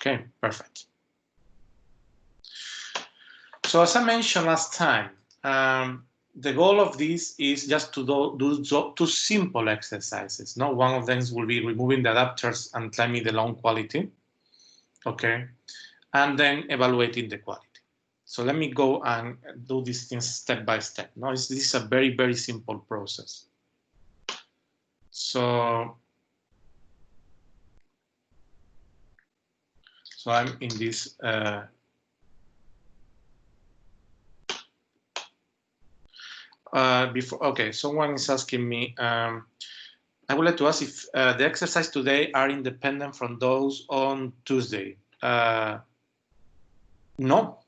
Okay, perfect. So as I mentioned last time, the goal of this is just to do two simple exercises. No, one of them will be removing the adapters and climbing the long quality, okay, and then evaluating the quality. So let me go and do these things step by step. No, this is a very, very simple process. So I'm in this. Okay, someone is asking me, I would like to ask if the exercise today are independent from those on Tuesday. No.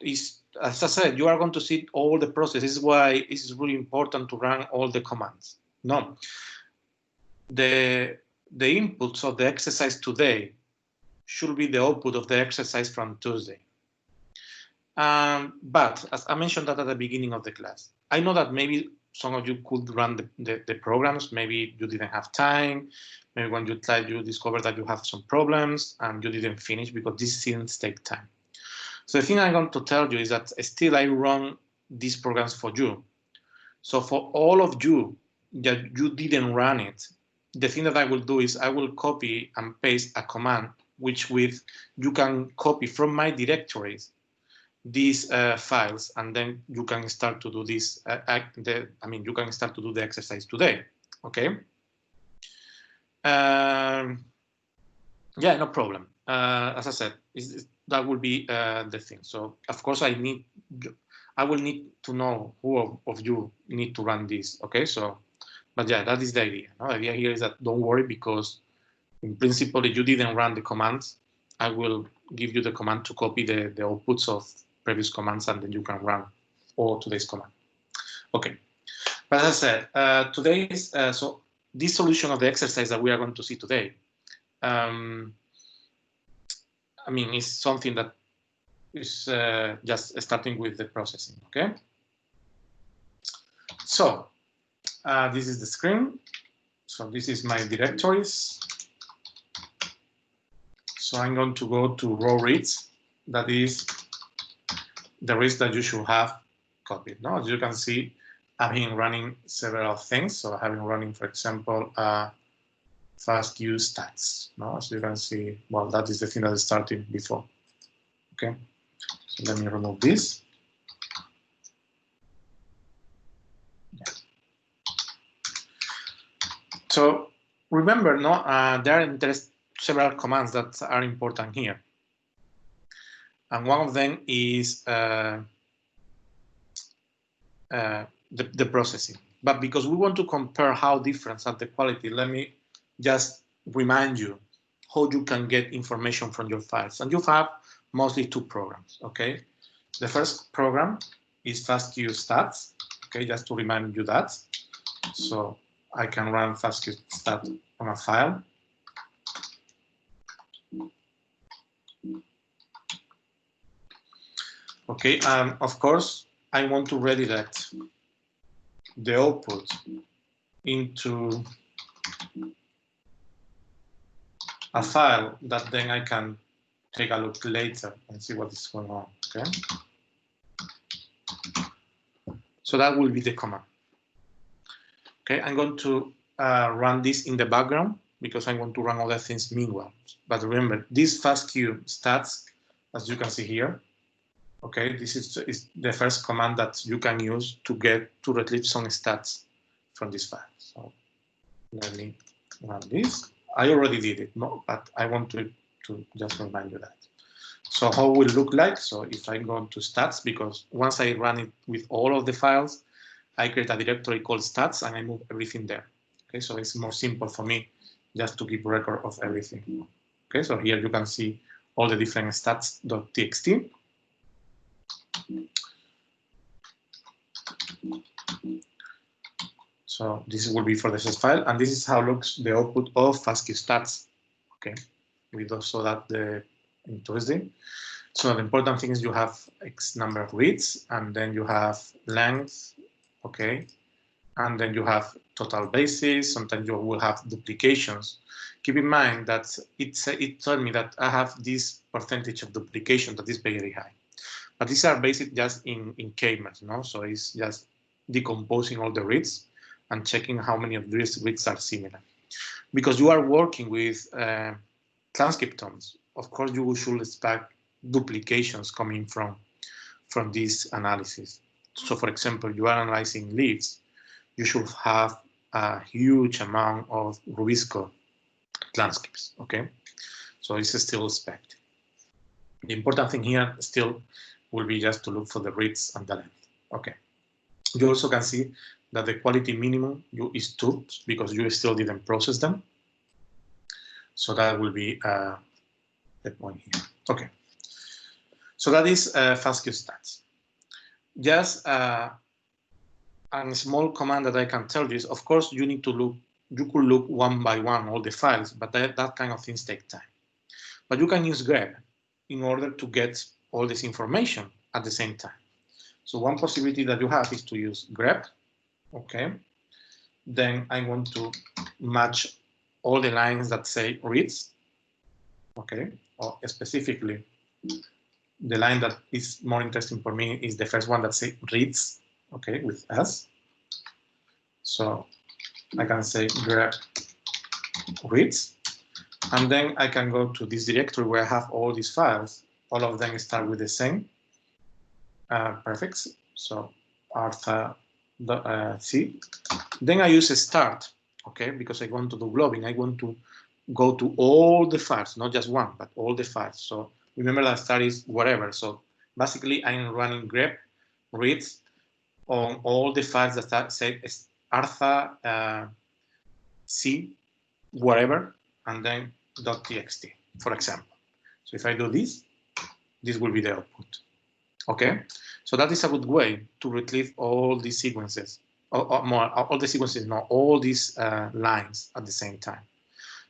It's, as I said, you are going to see all the process. This is why it's really important to run all the commands. No. The inputs of the exercise today should be the output of the exercise from Tuesday. But as I mentioned that at the beginning of the class, I know that maybe some of you could run the programs. Maybe you didn't have time. Maybe when you tried, you discovered that you have some problems and you didn't finish because these things take time. So the thing I'm going to tell you is that still I run these programs for you. So for all of you that you didn't run it, the thing that I will do is I will copy and paste a command which you can copy from my directories these files, and then you can start to do this. You can start to do the exercise today. Okay. Yeah, no problem. As I said, that will be the thing. So of course I will need to know who of you need to run this. Okay. So, but yeah, that is the idea. No? The idea here is that don't worry, because in principle, if you didn't run the commands, I will give you the command to copy the outputs of previous commands, and then you can run all today's command. Okay, but as I said, today's so this solution of the exercise that we are going to see today, is something that is just starting with the processing. Okay, so this is the screen. So this is my directories. So I'm going to go to raw reads. That is the reads that you should have copied. No, as you can see, I've been running several things. So I've been running, for example, Fastq Stats. No, as you can see, well, that is the thing that is starting before. Okay, so let me remove this. Yeah. So remember, no, there are several commands that are important here. And one of them is the processing. But because we want to compare how different are the quality, let me just remind you how you can get information from your files. And you have mostly two programs, okay? The first program is Fastq Stats, okay, just to remind you that. So I can run Fastq Stats on a file. Okay, and of course, I want to redirect the output into a file that then I can take a look later and see what is going on, okay? So that will be the command. Okay, I'm going to run this in the background because I'm going to run other things meanwhile. But remember, this Fastq Stats, as you can see here, okay, this is the first command that you can use to retrieve some stats from this file. So let me run this. I already did it, no, but I want to just remind you that. So how will it look like? So if I go to stats, because once I run it with all of the files, I create a directory called stats and I move everything there. Okay, so it's more simple for me just to keep record of everything. Okay, so here you can see all the different stats.txt. So this will be for the first file, and this is how looks the output of Fastq Stats. Okay, with also that in Tuesday. So the important thing is you have X number of reads, and then you have length, okay, and then you have total bases. Sometimes you will have duplications. Keep in mind that it told me that I have this percentage of duplication that is very high. But these are based just in k-means, no? So it's just decomposing all the reads and checking how many of these reads are similar. Because you are working with transcriptomes, of course you should expect duplications coming from this analysis. So for example, you are analyzing leads, you should have a huge amount of Rubisco transcripts, okay? So it's still expected. The important thing here still will be just to look for the reads and the length, okay? You also can see that the quality minimum is 2 because you still didn't process them. So that will be the point here, okay? So that is Fastq Stats. Just a small command that I can tell you is, of course, you need to look, you could look one by one all the files, but that kind of things take time. But you can use grep in order to get all this information at the same time. So one possibility that you have is to use grep, okay? Then I want to match all the lines that say reads, okay? Or specifically, the line that is more interesting for me is the first one that says reads, okay, with S. So I can say grep reads, and then I can go to this directory where I have all these files. All of them start with the same prefix, so R-C. Then I use a start, okay, because I want to do globbing. I want to go to all the files, not just one, but all the files. So remember that start is whatever. So basically, I'm running grep reads on all the files that say Artha C, whatever, and then .txt, for example. So if I do this, this will be the output. Okay, so that is a good way to retrieve all these sequences, all the sequences, not all these lines at the same time.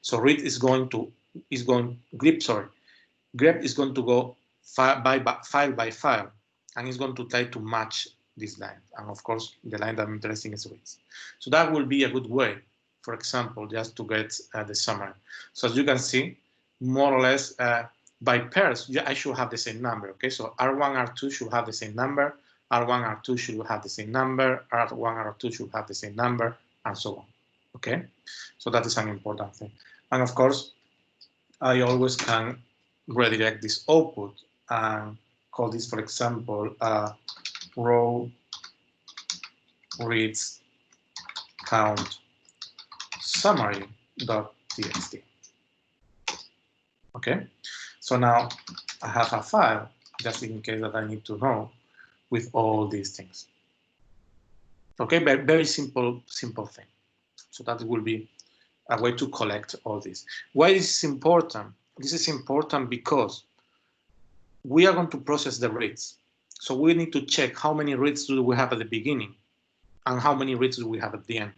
So read is going to grep is going to go file by file, and it's going to try to match this line. And of course, the line that I'm interested in is reads. So that will be a good way, for example, just to get the summary. So as you can see, more or less by pairs, I should have the same number. Okay, so R1, R2 should have the same number, R1, R2 should have the same number, R1, R2 should have the same number, and so on. Okay, so that is an important thing. And of course, I always can redirect this output and call this, for example, row reads count summary.txt. Okay, so now I have a file, just in case that I need to know, with all these things. Okay, very simple thing. So that will be a way to collect all this. Why is this important? This is important because we are going to process the reads. So we need to check how many reads do we have at the beginning and how many reads do we have at the end.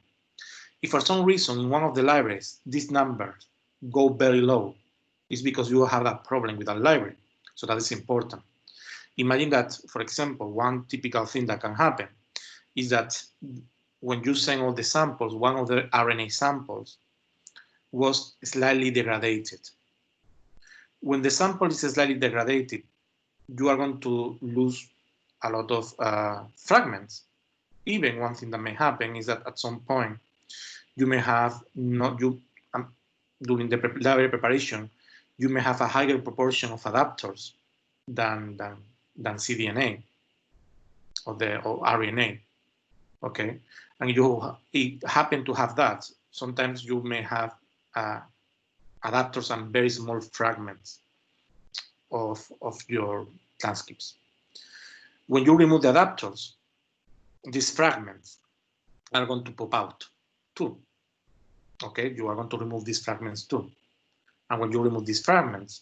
If for some reason in one of the libraries, these numbers go very low, it's because you have a problem with that library. So that is important. Imagine that, for example, one typical thing that can happen is that when you send all the samples, one of the RNA samples was slightly degraded. When the sample is slightly degraded, you are going to lose a lot of fragments. Even one thing that may happen is that at some point, you may have during the library preparation, you may have a higher proportion of adapters than cDNA or RNA. Okay, and you happen to have that. Sometimes you may have adapters and very small fragments of your transcripts. When you remove the adapters, these fragments are going to pop out too. Okay, you are going to remove these fragments too. And when you remove these fragments,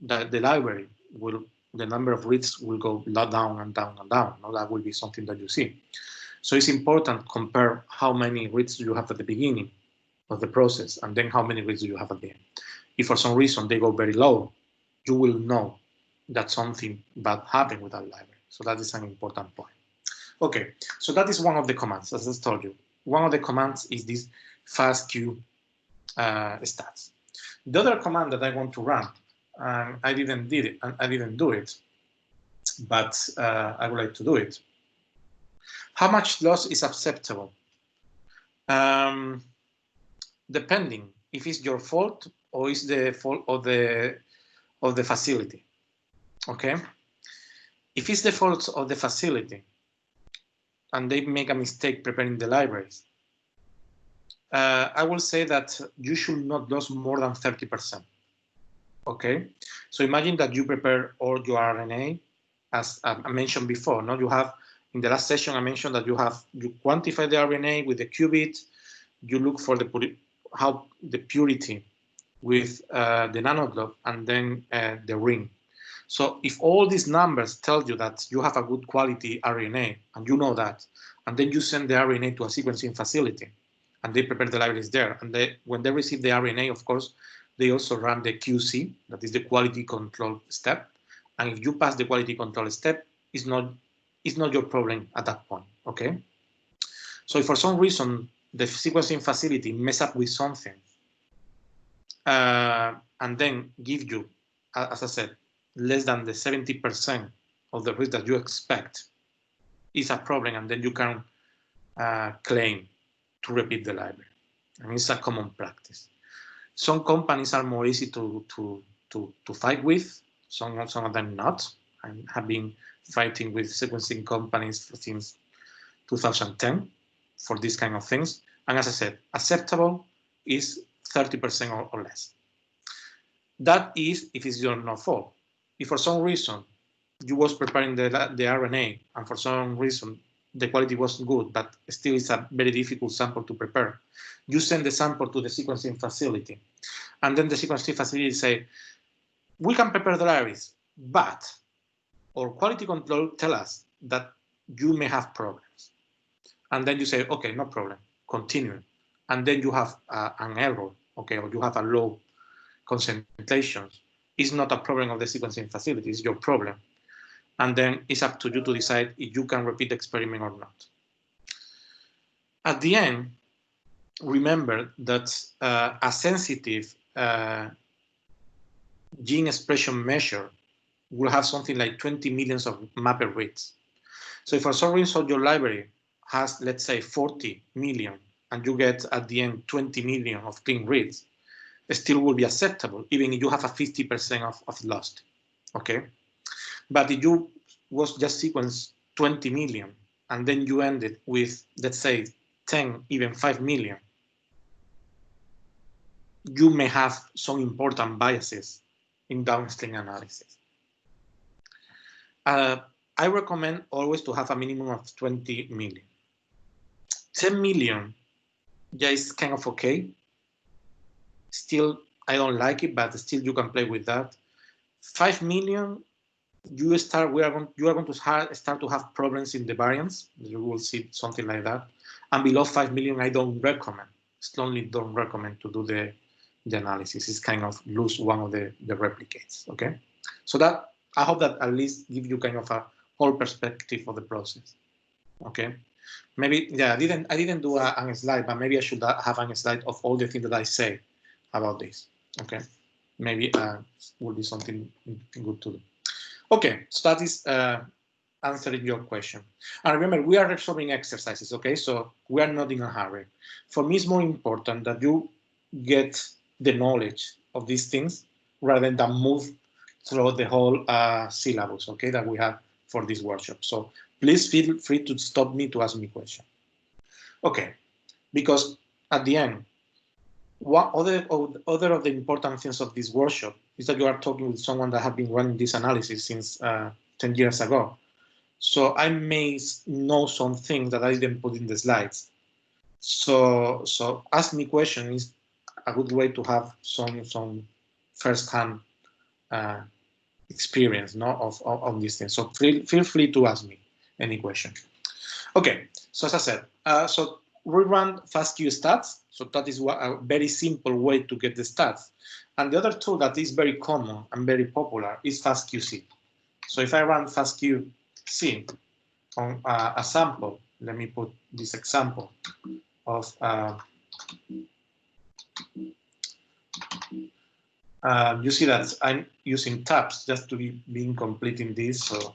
the library will, the number of reads will go down and down and down. Now that will be something that you see. So it's important to compare how many reads do you have at the beginning of the process and then how many reads do you have at the end. If for some reason they go very low, you will know that something bad happened with that library. So that is an important point. Okay, so that is one of the commands, as I told you. one of the commands is this Fastq Stats. The other command that I want to run, I didn't do it, but I would like to do it. How much loss is acceptable? Depending if it's your fault or is the fault of the facility. Okay. If it's the fault of the facility and they make a mistake preparing the libraries, I will say that you should not lose more than 30%. Okay, so imagine that you prepare all your RNA, as I mentioned before. No, you have in the last session I mentioned that you quantify the RNA with the qubit, you look for the purity with the nanoglobe, and then the ring. So if all these numbers tell you that you have a good quality RNA, and you know that, and then you send the RNA to a sequencing facility, and they prepare the libraries there, and when they receive the RNA, of course, they also run the QC, that is the quality control step. And if you pass the quality control step, it's not your problem at that point, okay? So if for some reason the sequencing facility mess up with something, and then give you, as I said, less than the 70% of the risk that you expect, is a problem, and then you can claim to repeat the library. And it's a common practice. Some companies are more easy to fight with, some of them not. I have been fighting with sequencing companies since 2010 for these kind of things. And as I said, acceptable is 30% or less. That is if it's your no fault. If for some reason you was preparing the RNA and for some reason the quality wasn't good, but still it's a very difficult sample to prepare, you send the sample to the sequencing facility, and then the sequencing facility say, we can prepare the libraries, but our quality control tell us that you may have problems. And then you say, okay, no problem, continue. And then you have an error, okay, or you have a low concentration. It's not a problem of the sequencing facility, it's your problem. And then it's up to you to decide if you can repeat the experiment or not. At the end, remember that a sensitive gene expression measure will have something like 20 millions of mapper reads. So if for some reason your library has, let's say, 40 million, and you get at the end 20 million of clean reads, it still will be acceptable, even if you have a 50% of lost, okay? But if you was just sequence 20 million, and then you ended with, let's say, 10, even 5 million, you may have some important biases in downstream analysis. I recommend always to have a minimum of 20 million. 10 million, yeah, it's kind of okay. Still, I don't like it, but still you can play with that. 5 million, you are going to start to have problems in the variance. You will see something like that. And below 5 million, I don't recommend. Strongly don't recommend to do the analysis. It's kind of lose one of the replicates. Okay, so that I hope that at least give you kind of a whole perspective of the process. Okay, maybe yeah, I didn't do a slide, but maybe I should have a slide of all the things that I say about this. Okay, maybe will be something good to do. Okay, so that is answering your question. And remember, we are resolving exercises, okay? So we are not in a hurry. For me, it's more important that you get the knowledge of these things rather than move through the whole syllabus, okay, that we have for this workshop. So please feel free to stop me to ask me questions. Okay, because at the end, one other of the important things of this workshop is that you are talking with someone that has been running this analysis since 10 years ago. So I may know some things that I didn't put in the slides. So ask me questions is a good way to have some first-hand experience, no, of these things. So feel free to ask me any question. Okay, so as I said, so we run Fastq Stats. So that is a very simple way to get the stats. And the other tool that is very common and very popular is Fastq. So if I run Fastq on a sample, let me put this example of you see that I'm using tabs just to be being complete in this. So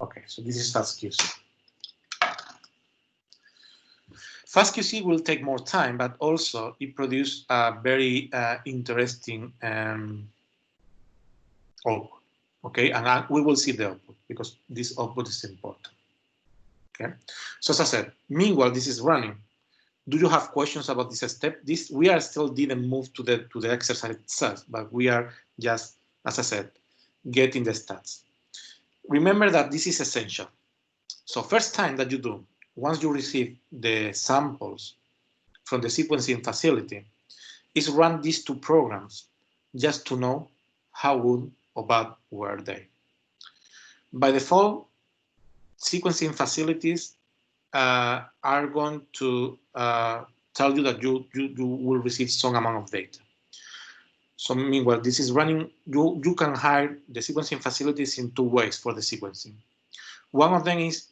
okay, so this is FastQ. FastQ will take more time, but also it produces a very interesting output. Okay, and we will see the output because this output is important. Okay, so as I said, meanwhile this is running. Do you have questions about this step? This we are still didn't move to the exercise itself, but we are just, as I said, getting the stats. Remember that this is essential. So first time that you do, once you receive the samples from the sequencing facility, is run these two programs just to know how good or bad were they. By default, sequencing facilities are going to tell you that you will receive some amount of data. So meanwhile, this is running, you can hire the sequencing facilities in two ways for the sequencing. One of them is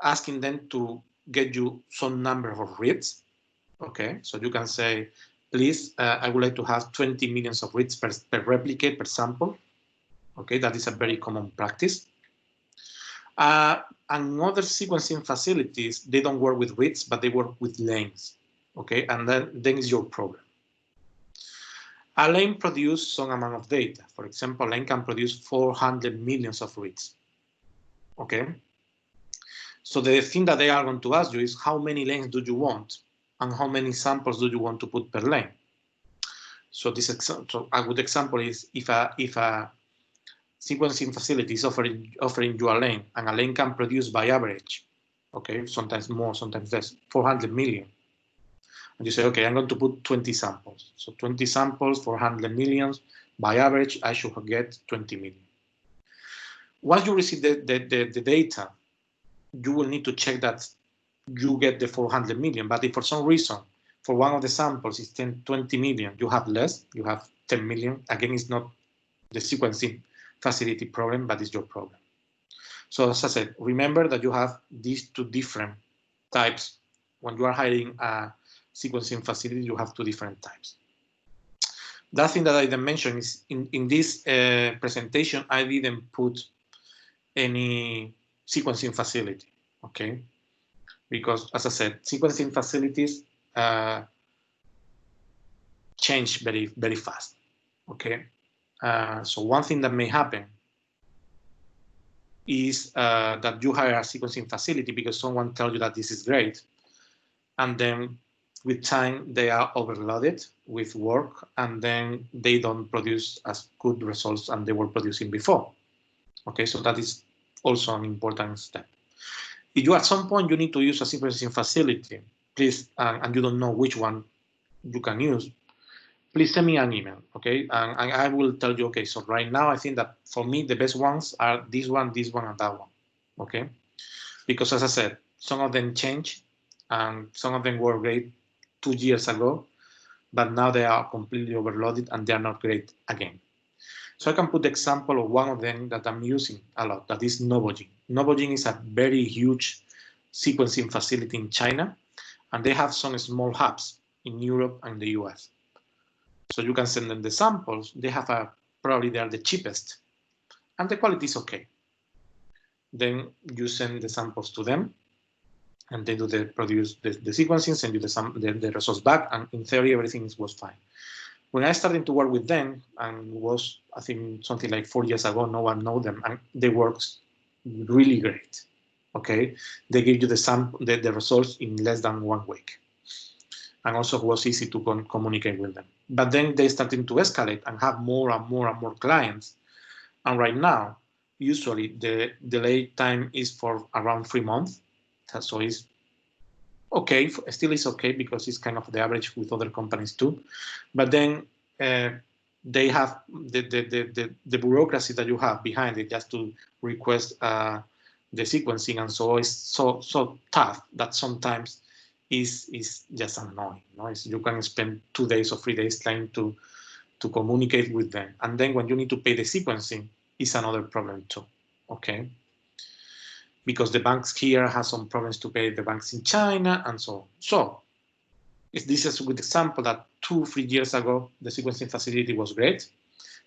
asking them to get you some number of reads. Okay, so you can say, please, I would like to have 20 million of reads per replicate per sample. Okay, that is a very common practice. And other sequencing facilities, they don't work with reads, but they work with lanes. Okay, and then is your problem. A lane produces some amount of data. For example, a lane can produce 400 million of reads. Okay, so the thing that they are going to ask you is how many lanes do you want and how many samples do you want to put per lane. So this so a good example is if a sequencing facility is offering you a lane, and a lane can produce by average, okay, sometimes more, sometimes less, 400 million. And you say, okay, I'm going to put 20 samples. So 20 samples, 400 million, by average, I should get 20 million. Once you receive the data, you will need to check that you get the 400 million. But if for some reason, for one of the samples, it's 20 million, you have less, you have 10 million, again, it's not the sequencing facility problem, but it's your problem. So as I said, remember that you have these two different types. When you are hiring a sequencing facility, you have two different types. That thing that I didn't mention is in this presentation, I didn't put any sequencing facility, okay? Because as I said, sequencing facilities change very, very fast, okay? So one thing that may happen is that you hire a sequencing facility because someone tells you that this is great, and then with time they are overloaded with work, and then they don't produce as good results as they were producing before. Okay, so that is also an important step. If you at some point you need to use a sequencing facility, please, and you don't know which one you can use, please send me an email, okay? And I will tell you, okay, so right now I think that for me the best ones are this one, and that one, okay? Because as I said, some of them change, and some of them were great 2 years ago, but now they are completely overloaded and they are not great again. So I can put the example of one of them that I'm using a lot, that is Novogene. Novogene is a very huge sequencing facility in China, and they have some small hubs in Europe and the US. So you can send them the samples. They have probably they are the cheapest, and the quality is okay. Then you send the samples to them, and they produce the sequencing, send you the results back, and in theory everything was fine. When I started to work with them, and was I think something like 4 years ago, no one know them, and they worked really great. Okay, they give you the results in less than 1 week, and also was easy to communicate with them. But then they started to escalate and have more and more clients, and right now, usually the delay time is for around 3 months. So it's okay, still is okay because it's kind of the average with other companies too. But then they have the bureaucracy that you have behind it just to request the sequencing, and so it's so tough that sometimes is just annoying. You can spend 2 days or 3 days trying to communicate with them, and then when you need to pay the sequencing, is another problem too. Okay. Because the banks here have some problems to pay the banks in China and so on. So This is a good example that 2-3 years ago, the sequencing facility was great.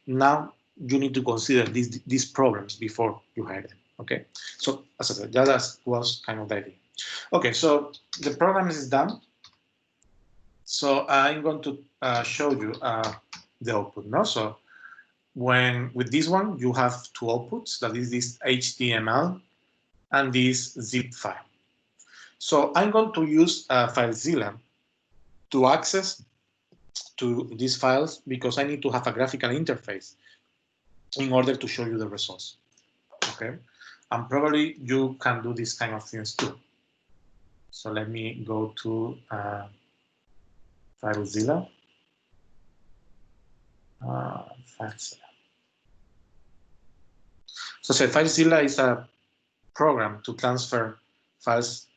Now you need to consider these problems before you hire them, okay? So as I said, that was kind of the idea. Okay, so the program is done. So I'm going to show you the output, no? So with this one, you have two outputs, that is this HTML and this zip file. So I'm going to use Filezilla to access to these files because I need to have a graphical interface in order to show you the results, okay? And probably you can do these kind of things too. So let me go to Filezilla. Filezilla. So Filezilla is a program to transfer files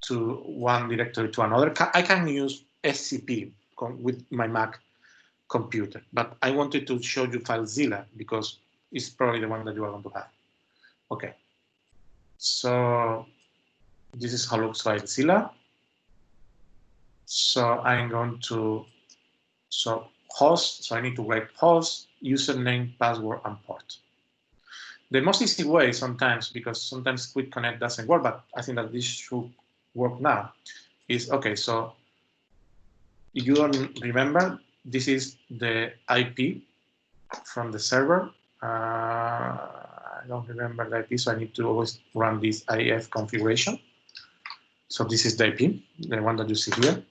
to one directory to another. I can use SCP with my Mac computer, but I wanted to show you Filezilla because it's probably the one that you are going to have. Okay, so this is how looks Filezilla. So I'm going to, host, so I need to write host, username, password, and port. The most easy way sometimes, because sometimes Quick Connect doesn't work, but I think that this should work now, is, okay, so if you don't remember, this is the IP from the server. I don't remember the IP, so I need to always run this IF configuration. So this is the IP, the one that you see here.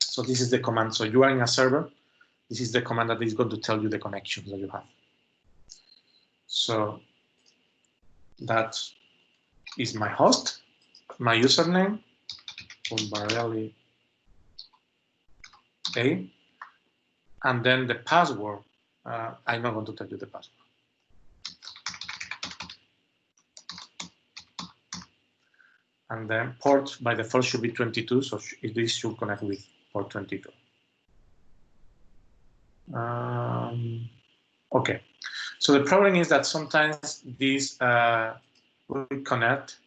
So this is the command. So you are in a server. This is the command that is going to tell you the connections that you have. So that is my host, my username, Umbarelli A, and then the password. I'm not going to tell you the password. And then port by default should be 22, so this should connect with port 22. Okay, so the problem is that sometimes this connect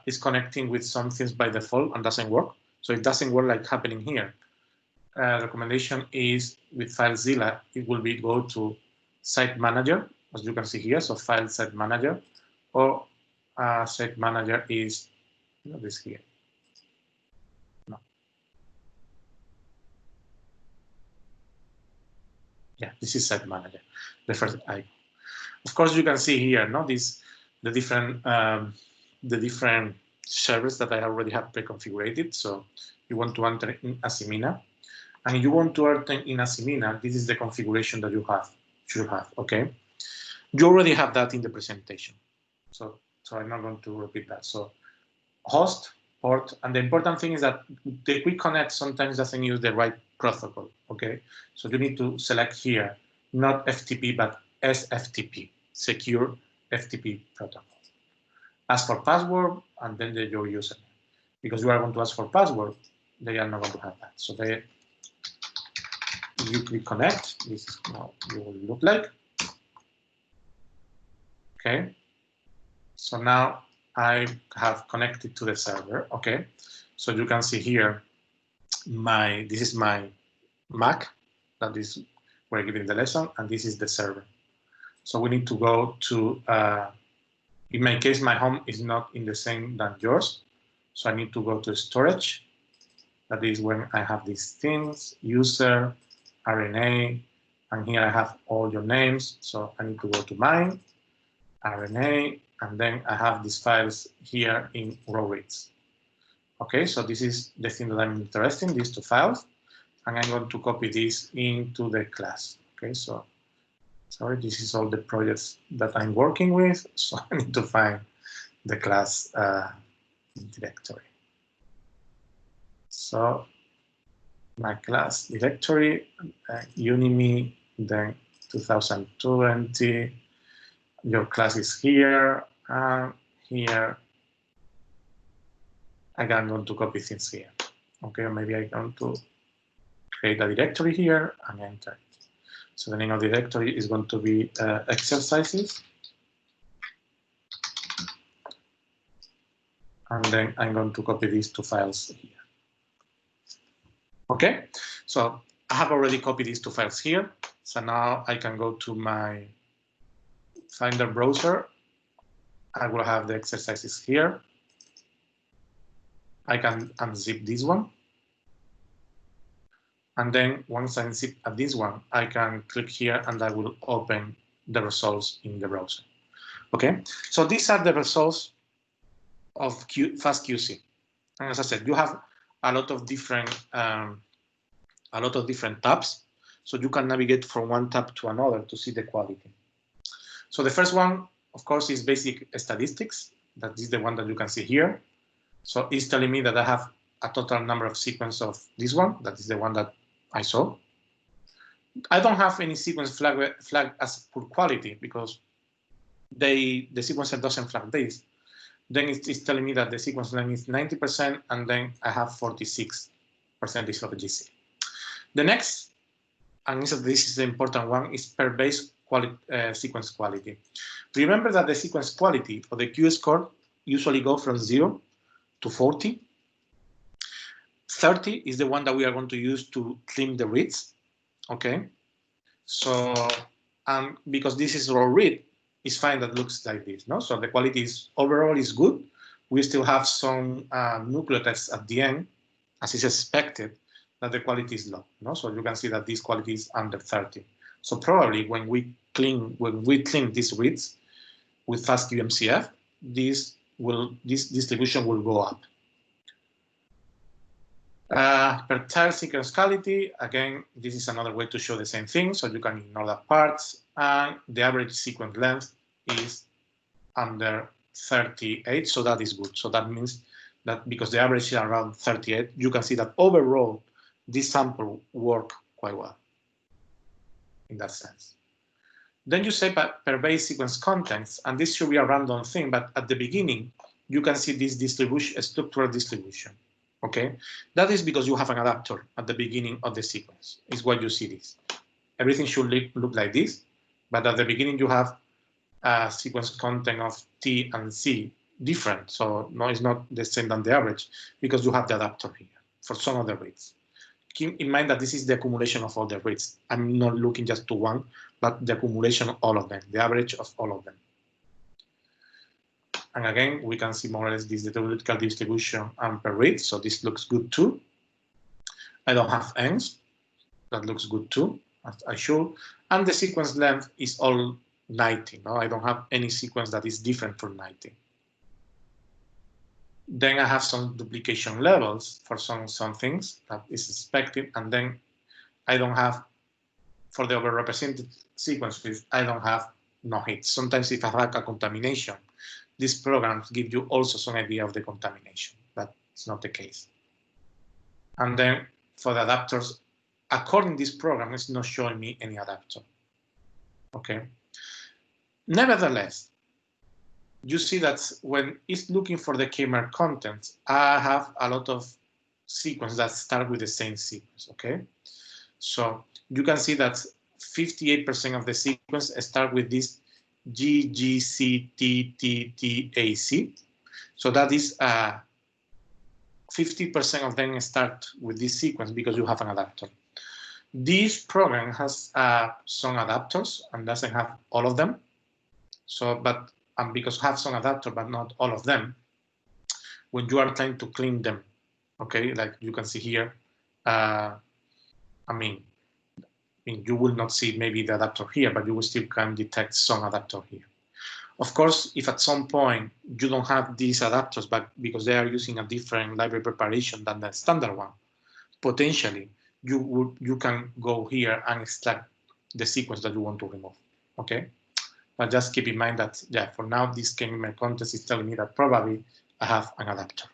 is connecting with some things by default and doesn't work. So it doesn't work like happening here. Recommendation is with Filezilla, it will be go to Site Manager, as you can see here. So File Site Manager, or Site Manager is this here. No. Yeah, this is Site Manager, the first icon. Of course, you can see here, no, the different servers that I already have pre-configured. So you want to enter in Asimina, and you want to enter in Asimina. This is the configuration that you should have. Okay, you already have that in the presentation, so I'm not going to repeat that. So host, port, and the important thing is that the Quick Connect sometimes doesn't use the right protocol. Okay, so you need to select here not FTP but SFTP, Secure FTP Protocol. Ask for password and then your username. Because you are going to ask for password, they are not going to have that. So you click connect. This is how it will look like. Okay. So now I have connected to the server. Okay. So you can see here, this is my Mac. That is where I'm giving the lesson, and this is the server. So we need to go to, in my case, my home is not in the same than yours. So I need to go to storage. That is when I have these things, user, RNA, and here I have all your names. So I need to go to mine, RNA, and then I have these files here in raw reads. Okay, so this is the thing that I'm interested in, these two files, and I'm going to copy this into the class. Okay, so sorry, this is all the projects that I'm working with, so I need to find the class directory. So my class directory, Unimi, then 2020, your class is here, and here I'm going to copy things here. Okay, or maybe I'm going to create a directory here and enter it. So the name of the directory is going to be exercises. And then I'm going to copy these two files here. Okay, so I have already copied these two files here. So now I can go to my Finder browser. I will have the exercises here. I can unzip this one. And then once I unzip at this one, I can click here and I will open the results in the browser. Okay, so these are the results of FastQC. And as I said, you have a lot of different tabs, so you can navigate from one tab to another to see the quality. So the first one, of course, is basic statistics. That is the one that you can see here. So it's telling me that I have a total number of sequence of this one. That is the one that I saw. I don't have any sequence flag as poor quality because the sequencer doesn't flag this. Then it's telling me that the sequence length is 90%, and then I have 46% of GC. The next, and this is the important one, is per base sequence quality. Remember that the sequence quality or the Q score usually go from 0 to 40. 30 is the one that we are going to use to clean the reads. Okay, so because this is raw read, it's fine that looks like this. No, so the quality is overall is good. We still have some nucleotides at the end, as is expected, that the quality is low. No, so you can see that this quality is under 30. So probably when we clean these reads with Fastq MCF, this distribution will go up. Per tile sequence quality, again, this is another way to show the same thing, so you can ignore that part. And the average sequence length is under 38, so that is good. So that means that because the average is around 38, you can see that overall, this sample worked quite well in that sense. Then you say per base sequence contents, and this should be a random thing, but at the beginning, you can see this distribution, structural distribution. Okay, that is because you have an adapter at the beginning of the sequence. Is why you see this. Everything should look like this, but at the beginning you have a sequence content of T and C different. So no, it's not the same than the average because you have the adapter here for some of the reads. Keep in mind that this is the accumulation of all the reads. I'm not looking just to one, but the accumulation of all of them, the average of all of them. And again, we can see more or less this theoretical distribution and per read, so this looks good too. I don't have ends, that looks good too, as I should. And the sequence length is all 90, no? I don't have any sequence that is different from 90. Then I have some duplication levels for some things that is expected, and then I don't have, for the overrepresented sequences, I don't have no hits. Sometimes if I have a contamination, these programs give you also some idea of the contamination, but it's not the case. And then for the adapters, according to this program, it's not showing me any adapter. Okay. Nevertheless, you see that when it's looking for the K-mer contents, I have a lot of sequences that start with the same sequence. Okay. So you can see that 58% of the sequence start with this GGCTTTAC. So that is 50% of them start with this sequence because you have an adapter. This program has some adapters and doesn't have all of them. So, but because have some adapter, but not all of them, when you are trying to clean them, okay, like you can see here, I mean, you will not see maybe the adapter here, but you will still can detect some adapter here. Of course, if at some point you don't have these adapters, but because they are using a different library preparation than the standard one, potentially you can go here and extract the sequence that you want to remove. Okay, but just keep in mind that yeah, for now this K-mer context is telling me that probably I have an adapter.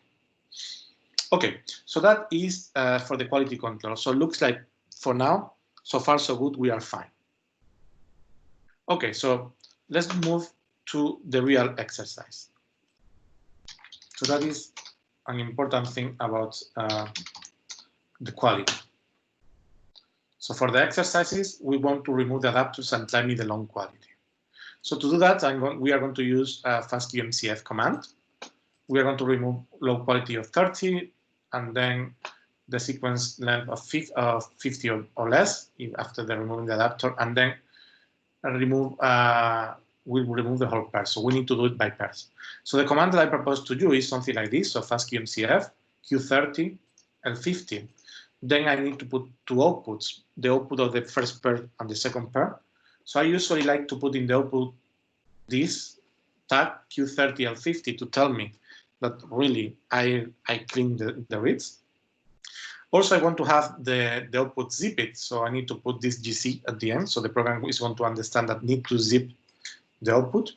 Okay, so that is for the quality control. So it looks like for now, so far so good, we are fine. Okay, so let's move to the real exercise. So that is an important thing about the quality. So for the exercises, we want to remove the adapters and tell me the long quality. So to do that, we are going to use Fastq MCF command. We are going to remove low quality of 30, and then the sequence length of 50 or less after the removing the adapter, and then remove we'll remove the whole pair. So we need to do it by pairs. So the command that I propose to you is something like this. So Fastq MCF Q30 L50. Then I need to put two outputs, the output of the first pair and the second pair. So I usually like to put in the output this tag Q30 L50 to tell me that really I clean the reads. Also, I want to have the output zip it, so I need to put this GC at the end. So the program is going to understand that need to zip the output.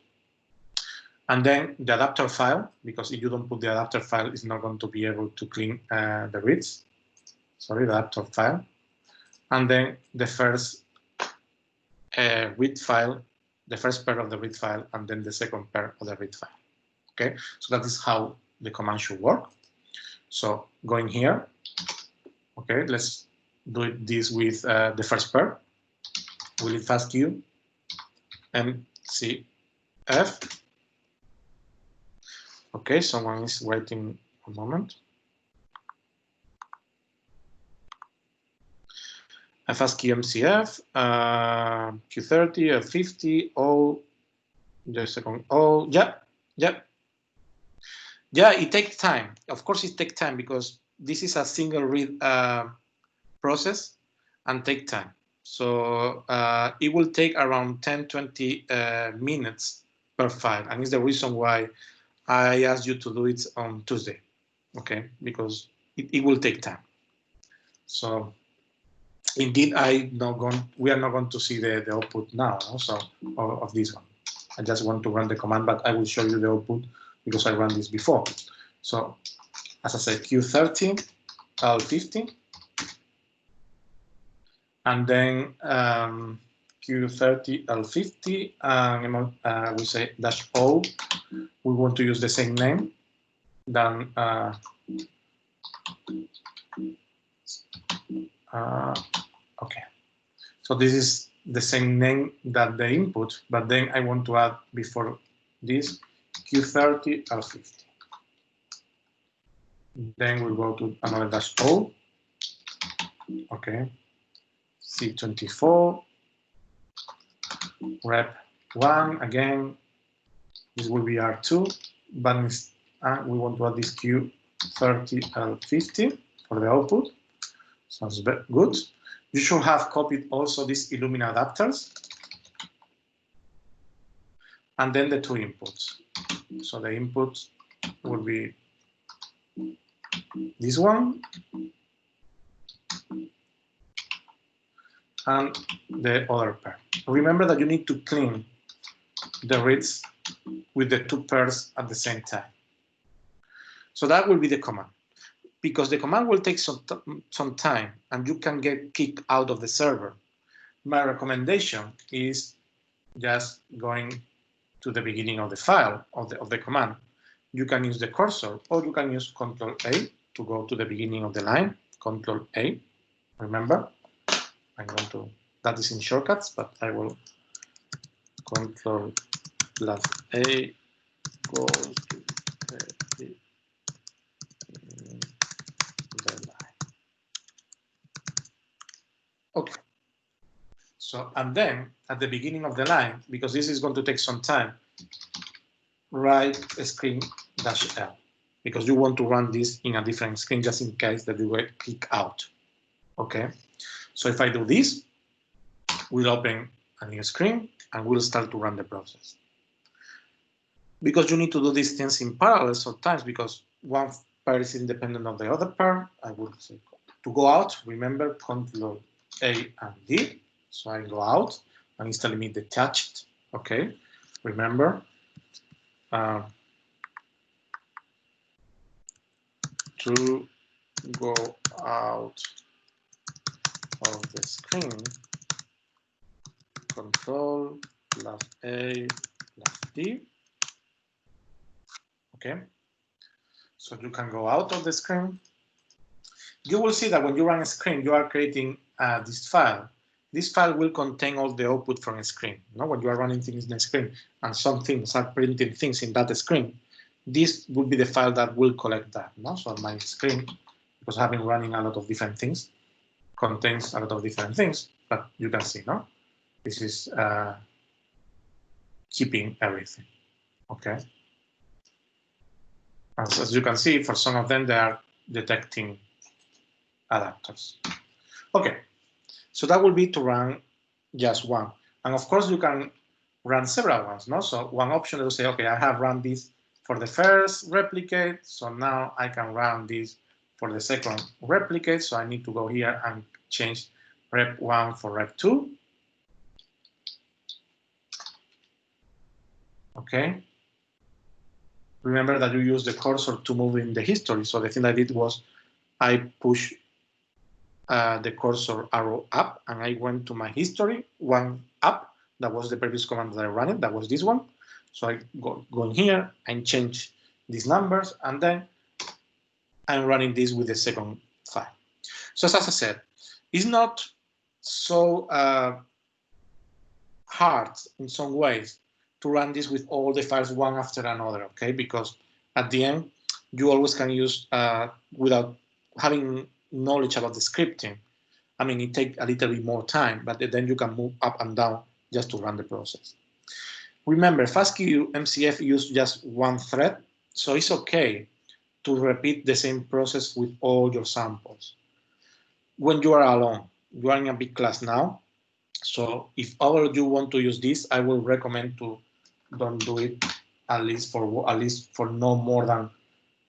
And then the adapter file, because if you don't put the adapter file, it's not going to be able to clean the reads. Sorry, the adapter file. And then the first read file, the first pair of the read file, and then the second pair of the read file. Okay, so that is how the command should work. So going here, okay, let's do this with the first pair. We'll leave Fastq MCF. Okay, someone is waiting a moment. Fastq MCF, Q30, F50, O, the second O, yeah. Yeah, it takes time. Of course, it takes time because this is a single read process and take time. So it will take around 10-20 minutes per file. And it's the reason why I asked you to do it on Tuesday, okay? Because it will take time. So indeed, we are not going to see the output now, also of this one. I just want to run the command, but I will show you the output because I ran this before. So as I said, Q30, L50, and then Q30, L50, and we say -O. We want to use the same name than okay. So this is the same name that the input, but then I want to add before this Q30, L50. Then we go to another -O. Okay. C24, rep 1 again. This will be R2, but we want to add this Q30, L50 for the output. Sounds good. You should have copied also these Illumina adapters. And then the two inputs. So the inputs will be this one and the other pair. Remember that you need to clean the reads with the two pairs at the same time. So that will be the command. Because the command will take some time and you can get kicked out of the server. My recommendation is just going to the beginning of the file, of the command. You can use the cursor or you can use Control-A to go to the beginning of the line, Control-A, remember? I'm going to, that is in shortcuts, but I will Control+A goes to the line. Okay. So, and then at the beginning of the line, because this is going to take some time, write screen-L, because you want to run this in a different screen just in case that you get kicked out. Okay. So if I do this, we'll open a new screen and we'll start to run the process. Because you need to do these things in parallel sometimes because one pair is independent of the other pair, I would say to go out, remember Control-A and D. So I go out and it's telling me detached, okay? Remember, to go out of the screen, Control+A+D, okay? So you can go out of the screen. You will see that when you run a screen, you are creating this file. This file will contain all the output from a screen. You know, when you are running things in a screen and some things are printing things in that screen, this will be the file that will collect that. No? So my screen, because I've been running a lot of different things, contains a lot of different things, but you can see, no? This is keeping everything, okay? As you can see, for some of them, they are detecting adapters. Okay, so that will be to run just one. And of course, you can run several ones, no? So one option is to say, okay, I have run this for the first replicate, so now I can run this for the second replicate, so I need to go here and change rep 1 for rep 2. Okay. Remember that you use the cursor to move in the history, so the thing I did was I push the cursor arrow up, and I went to my history, one up. That was the previous command that I ran, that was this one. So I go in here and change these numbers, and then I'm running this with the second file. So as I said, it's not so hard in some ways to run this with all the files one after another, okay? Because at the end, you always can use, without having knowledge about the scripting, I mean, it takes a little bit more time, but then you can move up and down just to run the process. Remember, Fastq MCF use just one thread, so it's okay to repeat the same process with all your samples. When you are alone, you are in a big class now, so if all of you want to use this, I will recommend to don't do it at least for no more than,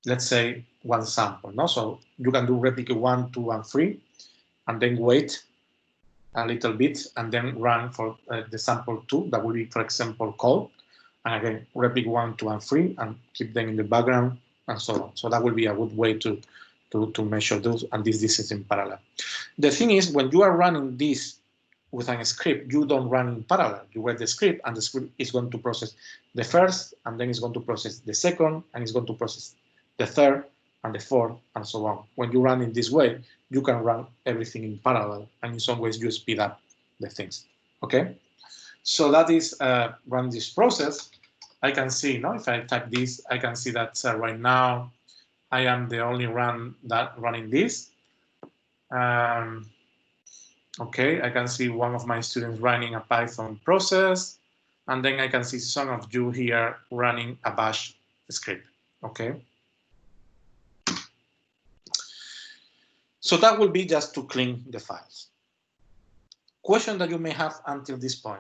let's say, one sample. No, so you can do replicate 1, 2, and 3, and then wait a little bit, and then run for the sample 2. That will be, for example, call, and again replicate 1, 2, and 3, and keep them in the background, and so on. So that will be a good way to measure those, and this is in parallel. The thing is, when you are running this with a script, you don't run in parallel. You write the script, and the script is going to process the first, and then it's going to process the second, and it's going to process the third, and the fourth, and so on. When you run in this way, you can run everything in parallel, and in some ways you speed up the things, okay? So that is run this process. I can see, no, if I type this, I can see that right now I am the only one that running this. Okay, I can see one of my students running a Python process, and then I can see some of you here running a bash script, okay? So that will be just to clean the files. Question that you may have until this point.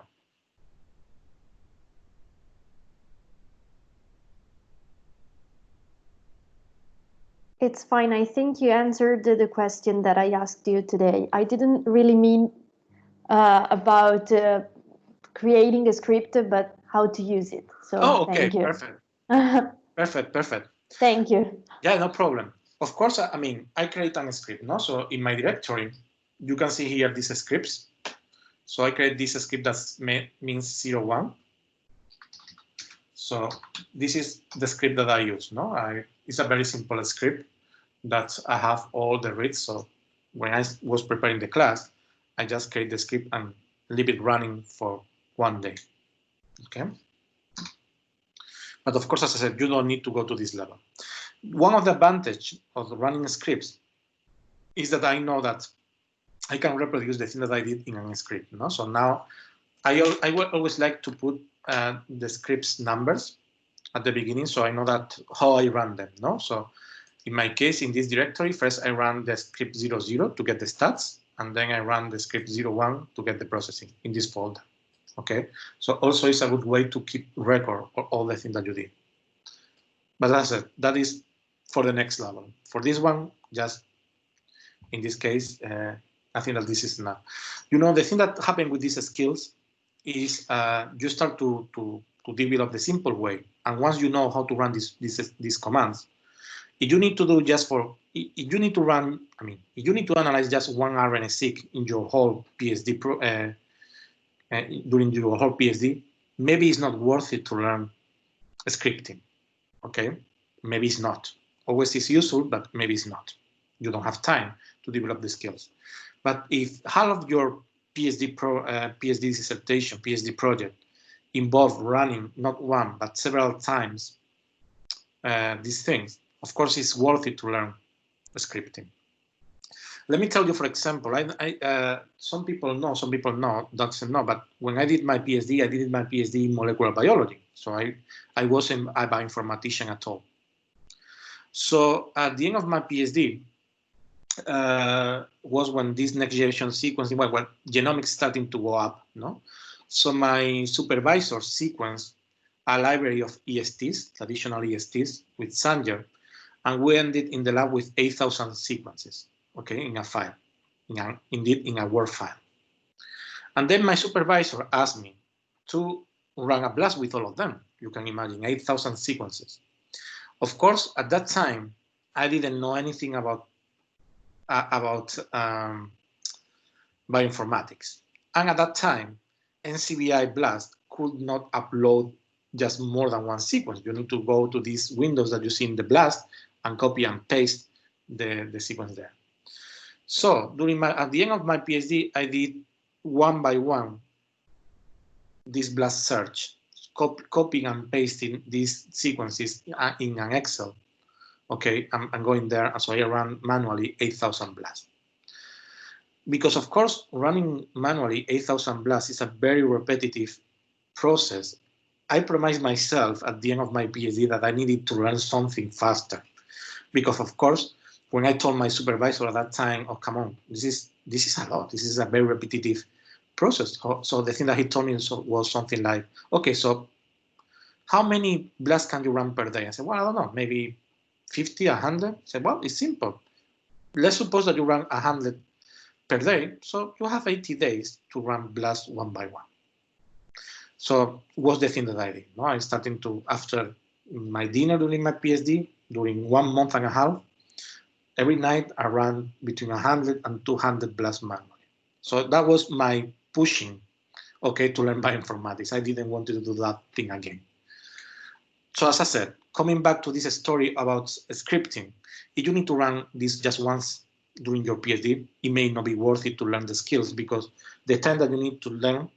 It's fine. I think you answered the question that I asked you today. I didn't really mean about creating a script, but how to use it. So okay, thank you. Perfect. Perfect. Thank you. Yeah, no problem. Of course, I mean, I create a script, no? So in my directory, you can see here these scripts. So I create this script that means 01. So this is the script that I use, no? It's a very simple script that I have all the reads. So when I was preparing the class, I just create the script and leave it running for one day, okay? But of course, as I said, you don't need to go to this level. One of the advantages of running scripts is that I know that I can reproduce the thing that I did in a script, no? So now I would always like to put the script's numbers at the beginning, so I know that how I run them, no? So in my case, in this directory, first I run the script 00 to get the stats, and then I run the script 01 to get the processing in this folder, okay? So also it's a good way to keep record of all the things that you did. But as I said, that is for the next level. For this one, just in this case, I think that this is enough. You know, the thing that happened with these skills is you start to develop the simple way. And once you know how to run these commands, if you need to do just for, if you need to run, I mean, if you need to analyze just one RNASeq in your whole PSD, during your whole PSD, maybe it's not worth it to learn scripting, okay? Maybe it's not. Always is useful, but maybe it's not. You don't have time to develop the skills. But if half of your PSD dissertation, PSD project involve running not one, but several times these things, of course, it's worth it to learn scripting, Let me tell you, for example, some people know, some people doesn't know, but when I did my PhD, I did my PhD in molecular biology. So I wasn't a bioinformatician at all. So at the end of my PhD was when this next generation sequencing, well, genomics starting to go up, no? So my supervisor sequenced a library of ESTs, traditional ESTs, with Sanger, and we ended in the lab with 8,000 sequences, okay, in a file, indeed in a Word file. And then my supervisor asked me to run a blast with all of them. You can imagine 8,000 sequences. Of course, at that time, I didn't know anything about bioinformatics. And at that time, NCBI Blast could not upload just more than one sequence. You need to go to these windows that you see in the Blast and copy and paste the sequence there. So at the end of my PhD, I did one by one this Blast search, copying and pasting these sequences in an Excel. Okay, I'm going there, and so I ran manually 8,000 blasts. Because of course, running manually 8,000 blasts is a very repetitive process. I promised myself at the end of my PhD that I needed to run something faster. Because of course, when I told my supervisor at that time, oh, come on, this is a lot. This is a very repetitive process. So the thing that he told me was something like, okay, so how many blasts can you run per day? I said, well, I don't know, maybe 50, 100. I said, well, it's simple. Let's suppose that you run 100 per day, so you have 80 days to run blasts one by one. So what's the thing that I did? No, I started to, after my dinner during my PhD, during 1 month and a half, every night I ran between 100 and 200 blasts manually. So that was my pushing, okay, to learn bioinformatics. I didn't want to do that thing again. So as I said, coming back to this story about scripting, if you need to run this just once during your PhD, it may not be worth it to learn the skills because the time that you need to learn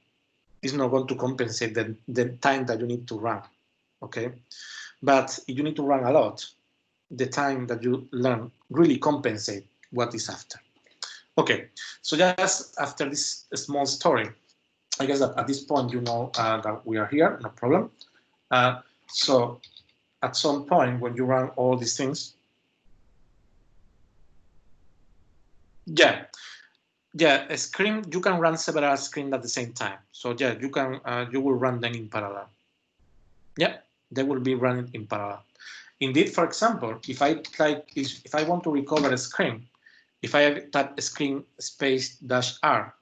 is not going to compensate the time that you need to run, okay? But if you need to run a lot, the time that you learn really compensate what is after. Okay, so just after this small story, I guess that at this point you know that we are here, no problem. So at some point when you run all these things, a screen, you can run several screens at the same time. So yeah, you will run them in parallel. Yeah, they will be running in parallel. Indeed, for example, if I want to recover a screen, if I type screen space -r,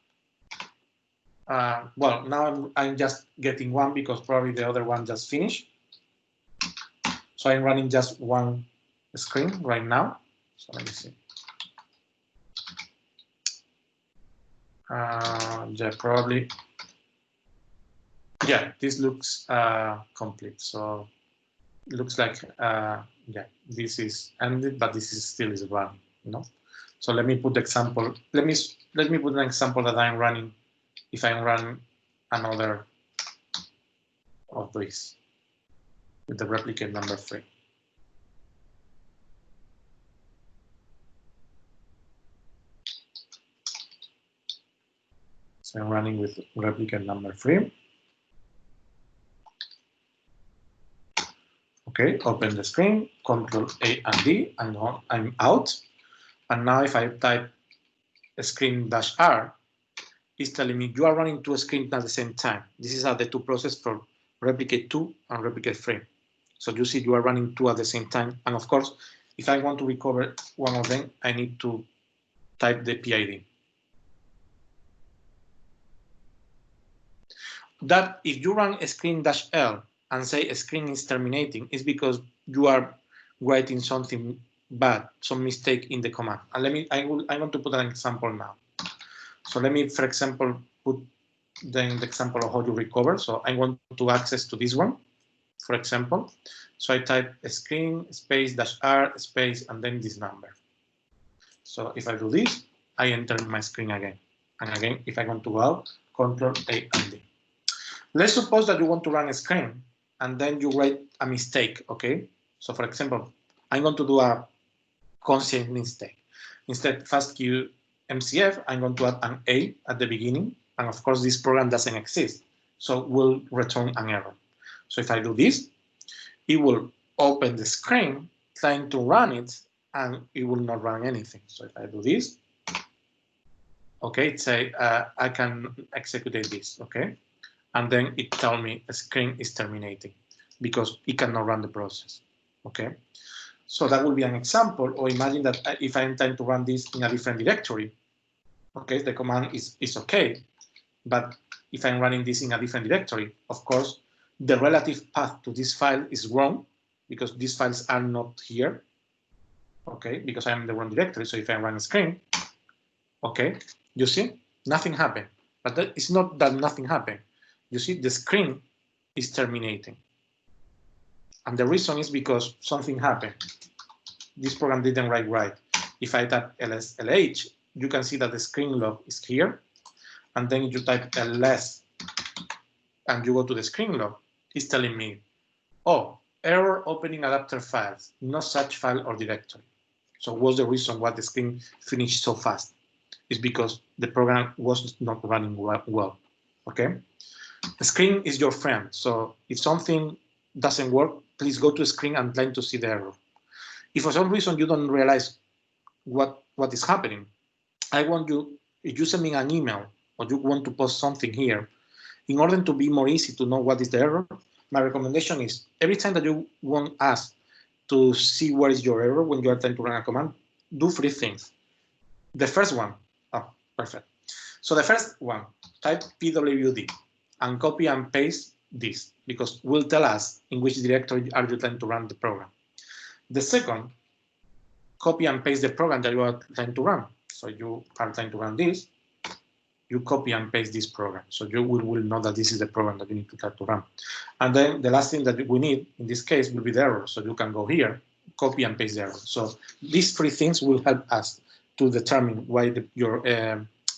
well, now I'm just getting one because probably the other one just finished. So I'm running just one screen right now. So let me see. Yeah, probably. Yeah, this looks complete. So it looks like yeah, this is ended, but this is still is running. You know. So let me put the example. Let me put an example that I'm running. If I run another of these with the replicate number 3. So I'm running with replicate number 3. Okay, open the screen, Control A and D, and I'm out. And now if I type screen -r, it's telling me you are running 2 screens at the same time. This is how the 2 process for replicate 2 and replicate 3. So you see you are running 2 at the same time. And of course, if I want to recover one of them, I need to type the PID. That if you run screen -l and say a screen is terminating, is because you are writing something bad, some mistake in the command. And I want to put an example now. So let me, for example, put the example of how you recover. So I want to access to this one, for example. So I type screen space -r space and then this number. So if I do this, I enter my screen again. And again, if I want to go out, Control A and D. Let's suppose that you want to run a screen and then you write a mistake, okay? So for example, I'm going to do a conscious mistake. Instead, Fastq MCF, I'm going to add an A at the beginning. And of course, this program doesn't exist. So we'll return an error. So if I do this, it will open the screen, trying to run it, and it will not run anything. So if I do this, okay, say I can execute this, okay? And then it tells me a screen is terminating because it cannot run the process, okay? So that will be an example, or imagine that if I'm trying to run this in a different directory, okay, the command is okay, but if I'm running this in a different directory, of course, the relative path to this file is wrong because these files are not here, okay, because I'm in the wrong directory. So if I run a screen, okay, you see, nothing happened. But it's not that nothing happened. You see, the screen is terminating. And the reason is because something happened. This program didn't write right. If I type LS/LH, you can see that the screen log is here. And then you type ls and you go to the screen log, it's telling me, oh, error opening adapter files, no such file or directory. So what's the reason why the screen finished so fast? It's because the program was not running well, okay? The screen is your friend. So if something doesn't work, please go to the screen and try to see the error. If for some reason you don't realize what is happening, I want you, if you send me an email or you want to post something here, in order to be more easy to know what is the error, my recommendation is every time that you want us to see where is your error when you are trying to run a command, do 3 things. The first one, oh, perfect. So the first one, type pwd and copy and paste this because will tell us in which directory are you trying to run the program. The second, copy and paste the program that you are trying to run. So you are trying to run this, you copy and paste this program. So you will know that this is the program that you need to try to run. And then the last thing that we need in this case will be the error. So you can go here, copy and paste the error. So these 3 things will help us to determine why your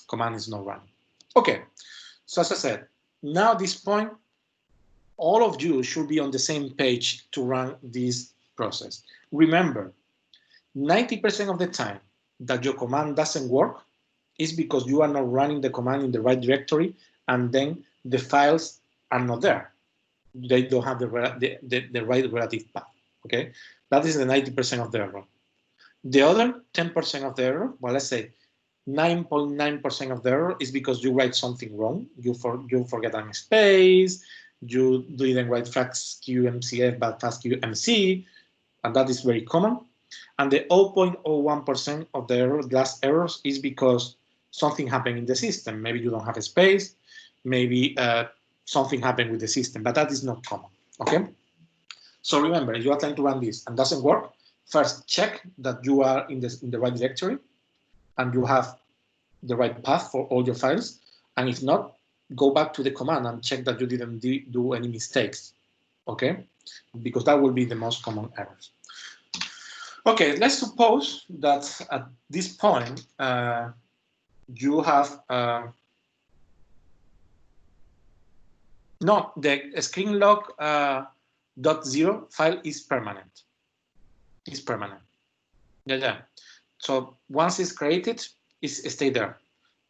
command is not running. Okay, so as I said, now at this point, all of you should be on the same page to run this process. Remember, 90% of the time that your command doesn't work is because you are not running the command in the right directory and then the files are not there. They don't have the right relative path, okay? That is the 90% of the error. The other 10% of the error, well, let's say 9.9% of the error is because you write something wrong. You forget a space, you didn't write Fastq MCF but Fastq MC, and that is very common. And the 0.01% of the last errors is because something happened in the system. Maybe you don't have a space, maybe something happened with the system, but that is not common, okay? So remember, if you are trying to run this and doesn't work, first check that you are in the right directory and you have the right path for all your files. And if not, go back to the command and check that you didn't do any mistakes, okay? Because that will be the most common errors. Okay, let's suppose that at this point, you have no, the screen log .0 file is permanent. It's permanent. Yeah. So once it's created, it's stay there.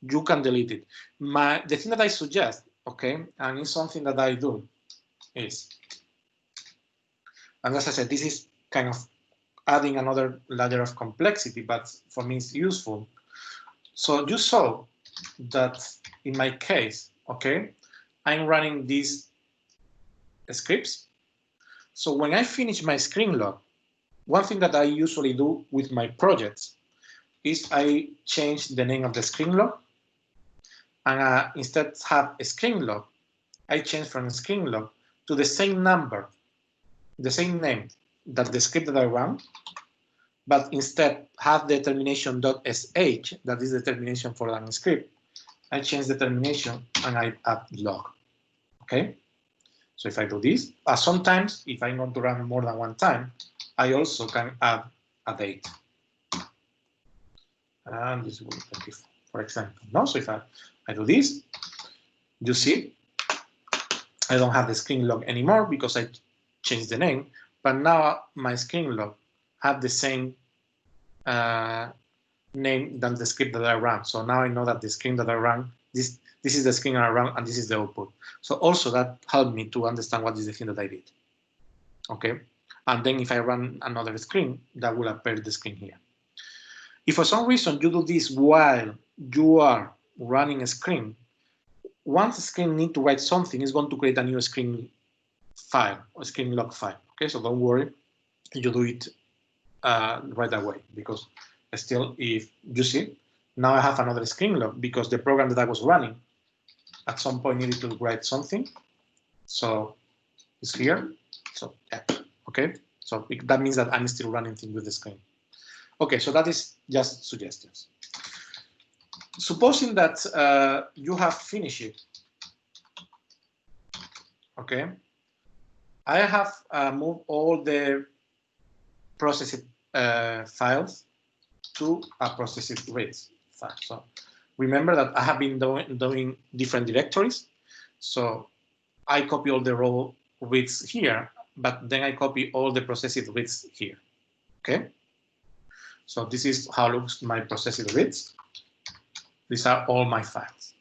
You can delete it. The thing that I suggest, okay, and it's something that I do, is, and as I said, this is kind of adding another layer of complexity, but for me it's useful. So you saw that in my case, okay, I'm running these scripts. So when I finish my screen log, one thing that I usually do with my projects is I change the name of the screen log, and instead of have a screen log, I change from a screen log to the same number, the same name that the script that I run, but instead have the termination .sh, that is the termination for that script. I change the termination and I add log, okay? So if I do this, sometimes if I'm going to run more than one time, I also can add a date. And this will be 24, for example. No? So if I do this, you see, I don't have the screen log anymore because I changed the name, but now my screen log have the same name than the script that I ran. So now I know that the screen that I ran, this is the screen I ran, and this is the output. So also that helped me to understand what is the thing that I did. Okay, and then if I run another screen, that will appear the screen here. If for some reason you do this while you are running a screen, once the screen needs to write something, it's going to create a new screen file or screen log file. Okay, so don't worry, you do it right away, because still, if you see, now I have another screen log because the program that I was running at some point needed to write something. So it's here. So yeah, okay. So that means that I'm still running things with the screen. Okay, so that is just suggestions. Supposing that you have finished it, okay, I have moved all the processed files to a processed reads file. So remember that I have been doing different directories. So I copy all the raw reads here, but then I copy all the processed reads here. Okay. So this is how looks my processed reads. These are all my files.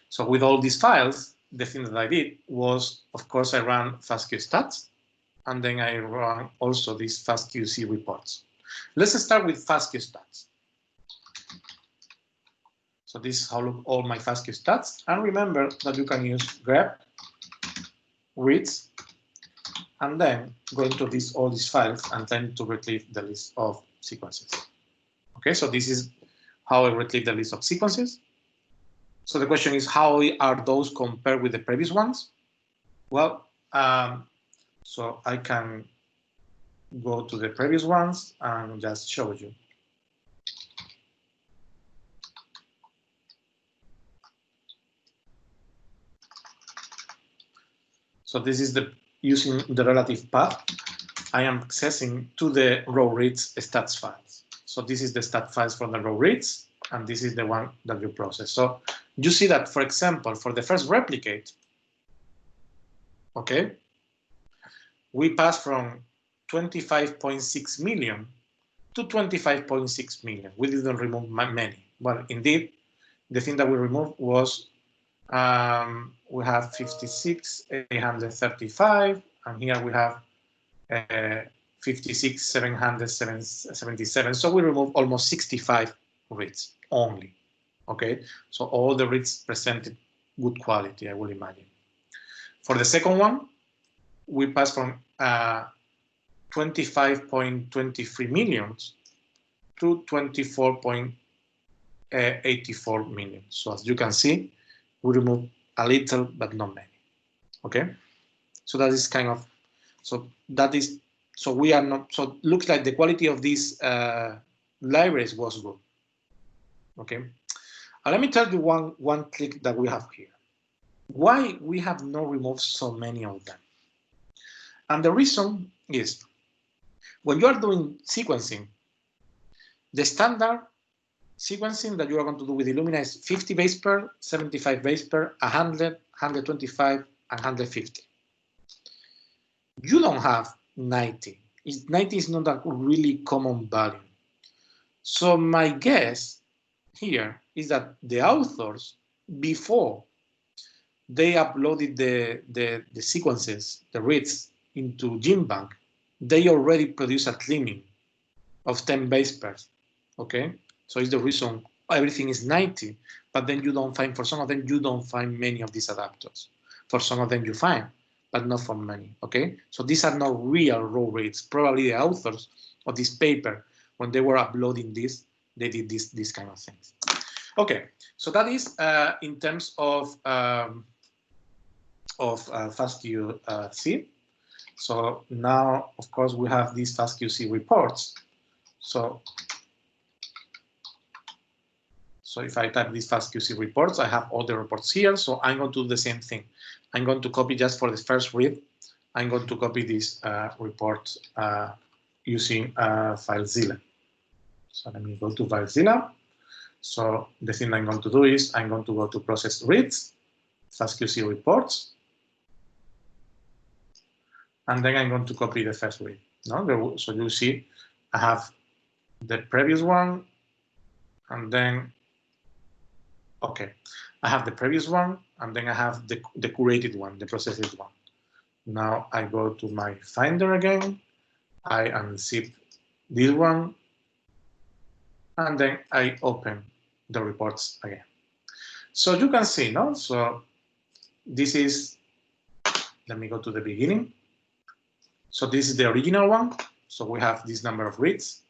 So with all these files, the thing that I did was, of course, I ran Fastq Stats, and then I run also these Fastq reports. Let's start with Fastq Stats. So this is how look all my Fastq Stats. And remember that you can use grep, reads, and then go into all these files and then to retrieve the list of sequences. Okay, so this is how I retrieve the list of sequences. So the question is, how are those compared with the previous ones? Well, so I can go to the previous ones and just show you. So this is using the relative path. I am accessing to the raw reads stats files. So this is the stat files from the raw reads, and this is the one that you process. So you see that, for example, for the first replicate, okay, we pass from 25.6 million to 25.6 million. We didn't remove many. Well, indeed, the thing that we removed was we have 56,835, and here we have 56,777. So we remove almost 65 reads only. Okay, so all the reads presented good quality, I will imagine. For the second one, we pass from 25.23 million to 24.84 million. So as you can see, we remove a little, but not many. Okay, so that is kind of, so that is, so we are not, so it looks like the quality of these libraries was good. Okay, let me tell you one trick that we have here. Why we have not removed so many of them? And the reason is, when you are doing sequencing, the standard sequencing that you are going to do with Illumina is 50 base pair, 75 base pair, 100, 125, and 150. You don't have 90. 90 is not a really common value. So my guess here is that the authors, before they uploaded the sequences, the reads, into GenBank, they already produced a trimming of 10 base pairs. Okay, so it's the reason everything is 90, but then you don't find, for some of them, you don't find many of these adapters. For some of them you find, but not for many. Okay, so these are not real raw reads. Probably the authors of this paper, when they were uploading this, they did these kind of things. Okay, so that is in terms of Fastq. So now, of course, we have these Fastq reports. So if I type these Fastq reports, I have all the reports here. So I'm going to do the same thing. I'm going to copy just for the first read. I'm going to copy this report using Filezilla. So let me go to Filezilla. So the thing I'm going to do is I'm going to go to process reads, Fastq reports, and then I'm going to copy the first read. No? So you see I have the previous one, and then, okay, I have the previous one, and then I have the curated one, the processed one. Now I go to my Finder again, I unzip this one, and then I open the reports again. So you can see, no? So this is, let me go to the beginning. So this is the original one. So we have this number of reads.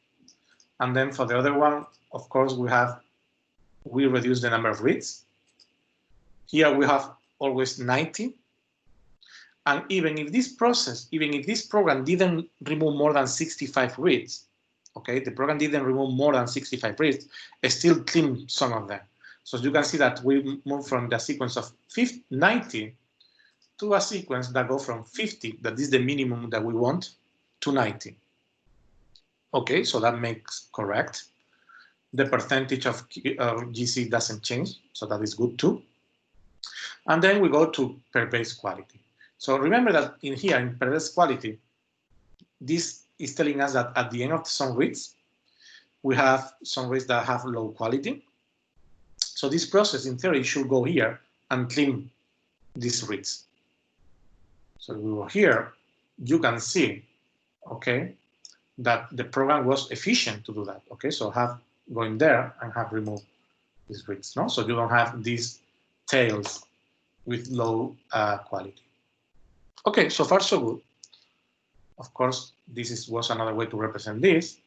And then for the other one, of course, we reduce the number of reads. Here we have always 90. And even if this program didn't remove more than 65 reads, okay, the program didn't remove more than 65 reads, it still cleaned some of them. So you can see that we move from the sequence of 90 to a sequence that go from 50, that is the minimum that we want, to 90. Okay, so that makes correct. The percentage of GC doesn't change, so that is good too. And then we go to per base quality. So remember that in here, in per base quality, this is telling us that at the end of some reads, we have some reads that have low quality. So this process, in theory, should go here and clean these reads. So we go here, you can see, okay, that the program was efficient to do that. Okay, so have going there and have removed these reads, no? So you don't have these tails with low quality. Okay, so far so good. Of course, this was another way to represent this.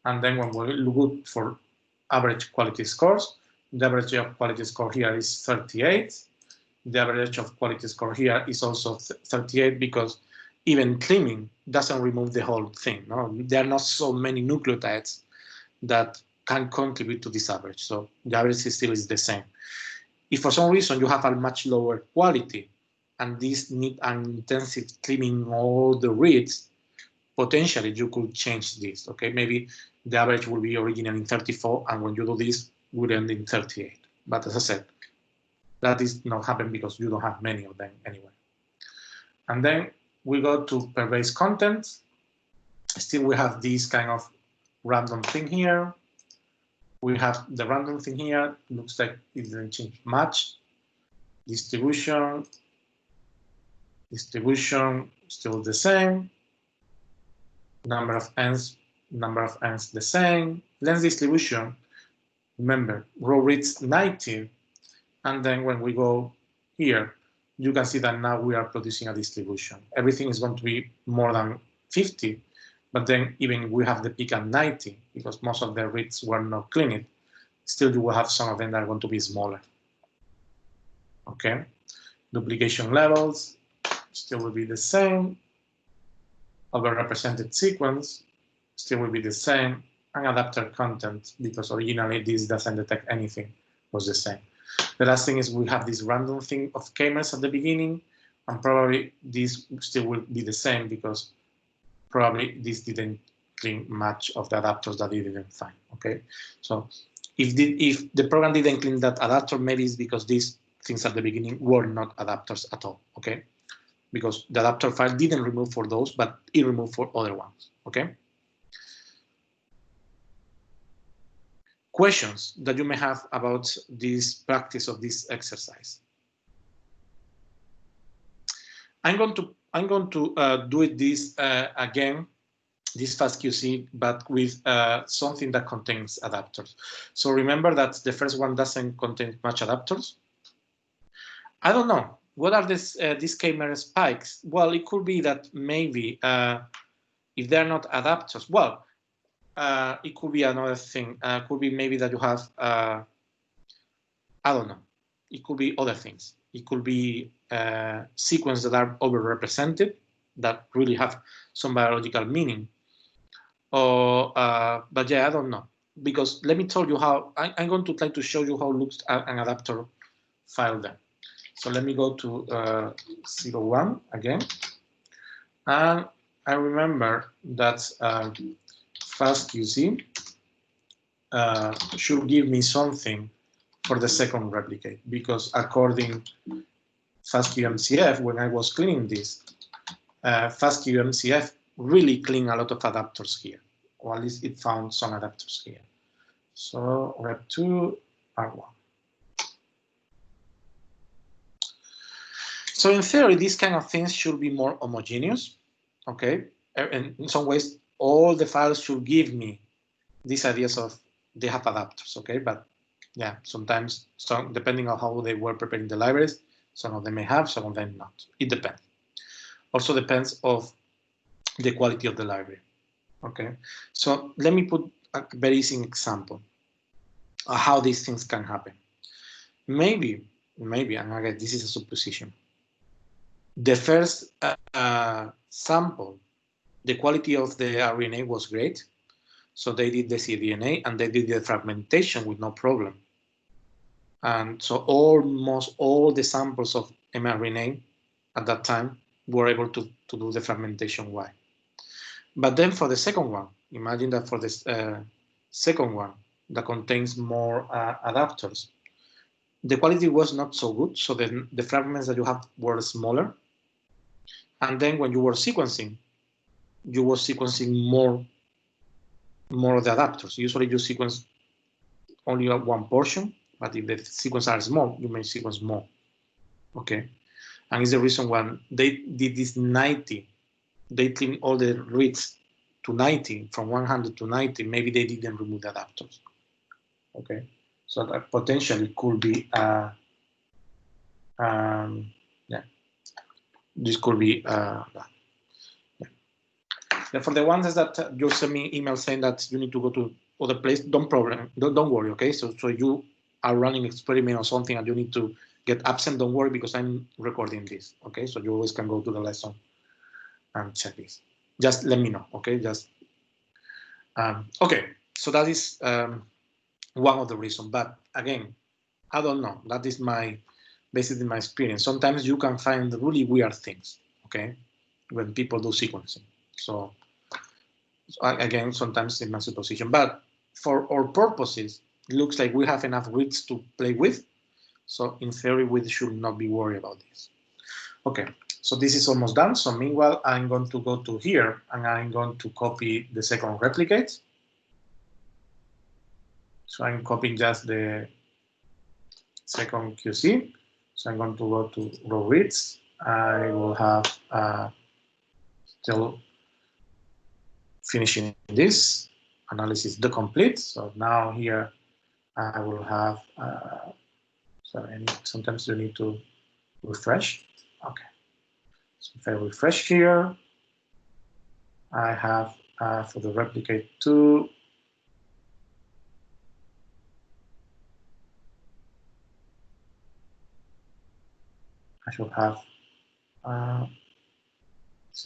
And then when we look for average quality scores, the average of quality score here is 38. The average of quality score here is also 38 because even cleaning doesn't remove the whole thing. No, there are not so many nucleotides that can contribute to this average. So the average still is the same. If for some reason you have a much lower quality and this need an intensive cleaning all the reads, potentially you could change this. Okay, maybe the average will be originally in 34, and when you do this, would end in 38. But as I said, that is not happen because you don't have many of them anyway. And then we go to per base content. Still, we have this kind of random thing here. We have the random thing here. Looks like it didn't change much. Distribution still the same. Number of ends the same. Length distribution, remember, row reads 90. And then when we go here, you can see that now we are producing a distribution. Everything is going to be more than 50, but then even we have the peak at 90 because most of the reads were not cleaned. Still, you will have some of them that are going to be smaller. Okay, duplication levels still will be the same. Overrepresented sequence still will be the same, and adapter content, because originally this doesn't detect anything, was the same. The last thing is we have this random thing of k-mers at the beginning, and probably this still will be the same because probably this didn't clean much of the adapters that it didn't find. Okay, so if the program didn't clean that adapter, maybe it's because these things at the beginning were not adapters at all. Okay, because the adapter file didn't remove for those, but it removed for other ones. Okay. Questions that you may have about this practice of this exercise. I'm going to do it this again, this FastQC, but with something that contains adapters. So remember that the first one doesn't contain much adapters. I don't know. What are these k-mer spikes? Well, it could be that maybe if they're not adapters, well, it could be another thing. Could be maybe that you have, I don't know. It could be other things. It could be sequences that are overrepresented that really have some biological meaning. Or, but yeah, I don't know. Because let me tell you how, I'm going to try to show you how looks an adapter file then. So let me go to 01 again. And I remember that FastQC should give me something for the second replicate, because according FastQMCF, when I was cleaning this, FastQMCF really cleaned a lot of adapters here, or at least it found some adapters here. So rep2 R1. So in theory, these kind of things should be more homogeneous, okay? And in some ways, all the files should give me these ideas of they have adapters, okay? But yeah, sometimes, depending on how they were preparing the libraries, some of them may have, some of them not. It depends. Also depends of the quality of the library, okay? So let me put a very easy example of how these things can happen. Maybe, and again, this is a supposition. The first sample, the quality of the RNA was great. So they did the cDNA and they did the fragmentation with no problem. And so almost all the samples of mRNA at that time were able to do the fragmentation Y. But then for the second one, imagine that for this second one that contains more adapters, the quality was not so good. So then the fragments that you have were smaller. And then when you were sequencing more of the adapters. Usually you sequence only one portion, but if the sequences are small, you may sequence more. Okay. And it's the reason why they did this 90. They cleaned all the reads to 90, from 100 to 90. Maybe they didn't remove the adapters. Okay. So that potentially could be, yeah, this could be that. Yeah. For the ones that you send me email saying that you need to go to other place, don't worry, okay? So you are running experiment or something and you need to get absent, don't worry, because I'm recording this, okay? So you always can go to the lesson and check this. Just let me know, okay? Just okay. So that is one of the reasons. But again, I don't know. That is basically my experience. Sometimes you can find really weird things, okay, when people do sequencing. So again, sometimes in my supposition. But for our purposes, it looks like we have enough reads to play with. So in theory, we should not be worried about this. Okay, so this is almost done. So meanwhile, I'm going to go to here and I'm going to copy the second replicate. So I'm copying just the second QC. So I'm going to go to row reads. I will have still finishing this analysis the complete. So now here I will have, sometimes you need to refresh. Okay. So if I refresh here, I have for the replicate 2, I should have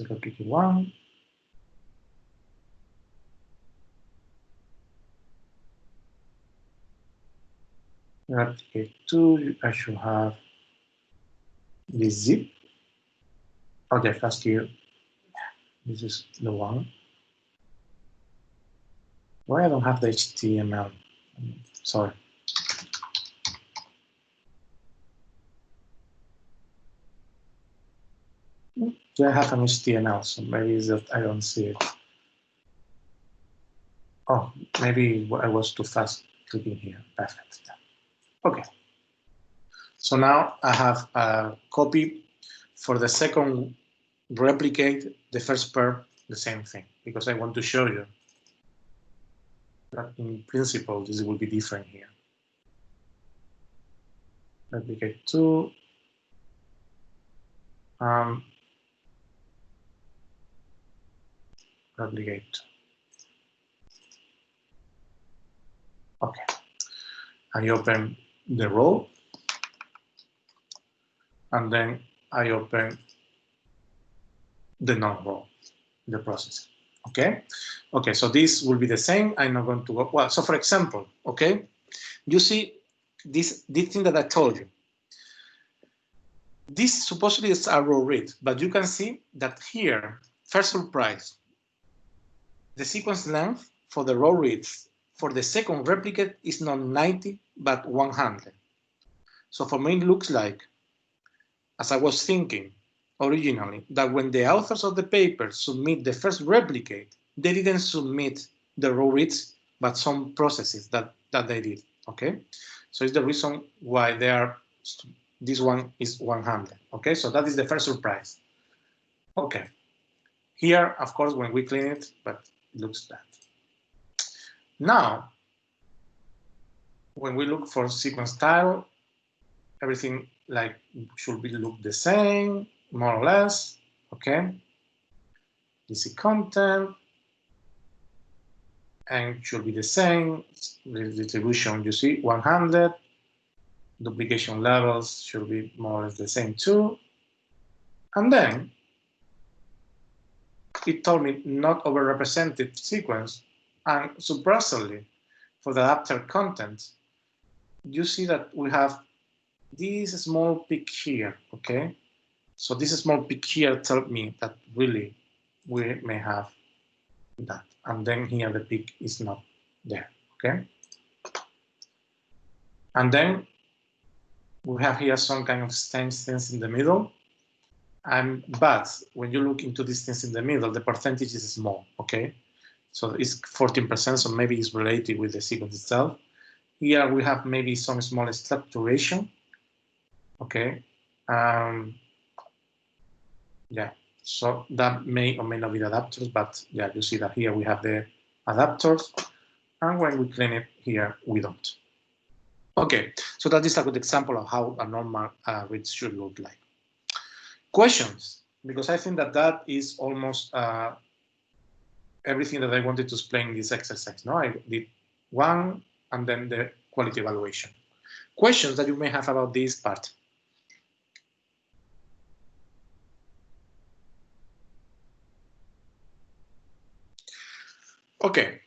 replicate 1. Replicate 2, I should have this zip. Okay, Fastq. This is the one. Why I don't have the HTML? Sorry. Do I have an HTML? So maybe it's that I don't see it. Oh, maybe I was too fast clicking here. Perfect. Okay. So now I have a copy for the second replicate, the first pair, the same thing, because I want to show you that in principle, this will be different here. Replicate 2. Replicate. Okay. I open the row, and then I open the non-row, the process. Okay. Okay. So this will be the same. I'm not going to go. Well, so for example, okay, you see this thing that I told you. This supposedly is a row read, but you can see that here, first surprise, the sequence length for the row reads for the second replicate is not 90, but 100. So for me, it looks like, as I was thinking originally, that when the authors of the paper submit the first replicate, they didn't submit the row reads but some processes that they did. Okay, so it's the reason why they are. This one is 100. Okay, so that is the first surprise. Okay, here, of course, when we clean it, but it looks bad. Now, when we look for sequence style, everything like should be look the same, more or less. Okay, DC content, and should be the same. The distribution, you see, 100. Duplication levels should be more or less the same too. And then it told me not overrepresented sequence. And surprisingly, for the adapter content, you see that we have this small peak here, okay? So this small peak here tells me that really we may have that. And then here the peak is not there, okay? And then we have here some kind of things in the middle. But when you look into these things in the middle, the percentage is small, okay? So it's 14%, so maybe it's related with the sequence itself. Here we have maybe some small structuration, okay? Yeah, so that may or may not be the adapters, but yeah, you see that here we have the adapters, and when we clean it here, we don't. Okay, so that is a good example of how a normal read should look like. Questions, because I think that that is almost everything that I wanted to explain in this exercise. No, I did one and then the quality evaluation. Questions that you may have about this part. Okay,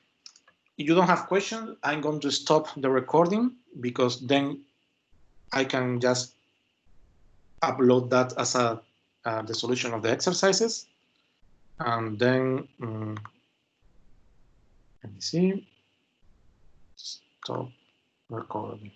if you don't have questions, I'm going to stop the recording because then I can just upload that as the solution of the exercises. And then, let me see, stop recording.